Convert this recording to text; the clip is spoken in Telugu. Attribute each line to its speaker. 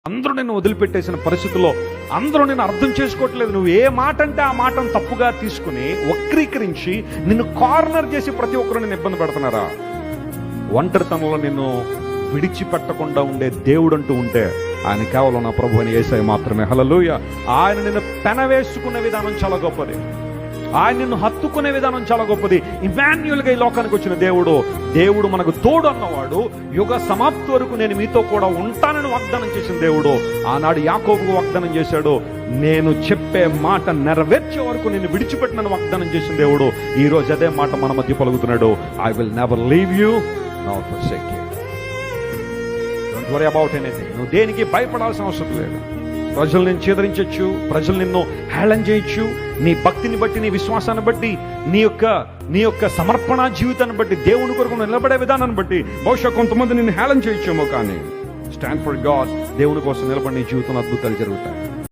Speaker 1: అందరూ నిన్ను వదిలిపెట్టేసిన పరిస్థితుల్లో అందరూ నిన్ను అర్థం చేసుకోవట్లేదు. నువ్వు ఏ మాట అంటే ఆ మాటను తప్పుగా తీసుకుని వక్రీకరించి నిన్ను కార్నర్ చేసి ప్రతి ఒక్కరు నిన్ను ఇబ్బంది పెడుతున్నారా? ఒంటరితనంలో నిన్ను విడిచిపెట్టకుండా ఉండే దేవుడు అంటూ ఉంటే ఆయన కేవలం నా ప్రభు అని యేసయ్య మాత్రమే. హల్లెలూయా. ఆయన నిన్ను పెనవేసుకునే విధానం చాలా గొప్పది. ఆయన నిన్ను హత్తుకునే విధానం చాలా గొప్పది. ఇమాన్యుయల్గా ఈ లోకానికి వచ్చిన దేవుడు మనకు తోడు అన్నవాడు. యుగ సమాప్తి వరకు నేను మీతో కూడా ఉంటానని వాగ్దానం చేసిన దేవుడు. ఆనాడు యాకోబుకు వాగ్దానం చేశాడు, నేను చెప్పే మాట నెరవేర్చే వరకు నేను విడిచిపెట్టినని వాగ్దానం చేసిన దేవుడు ఈ రోజు అదే మాట మన మధ్య పలుకుతున్నాడు. I will never leave you not forsake you. Don't worry about anything. నువ్వు దేనికి భయపడాల్సిన అవసరం లేదు. ప్రజలు నిన్ను చేదరించవచ్చు, ప్రజలు నిన్ను హేళన చేయొచ్చు. నీ భక్తిని బట్టి, నీ విశ్వాసాన్ని బట్టి, నీ యొక్క సమర్పణ జీవితాన్ని బట్టి, దేవుని కొరకు నిలబడే విధానాన్ని బట్టి బహుశా కొంతమంది నిన్ను హేళన చేయొచ్చేమో, కానీ స్టాండ్ ఫర్ గాడ్. దేవుని కోసం నిలబడి నీ జీవితంలో అద్భుతాలు జరుగుతాయి.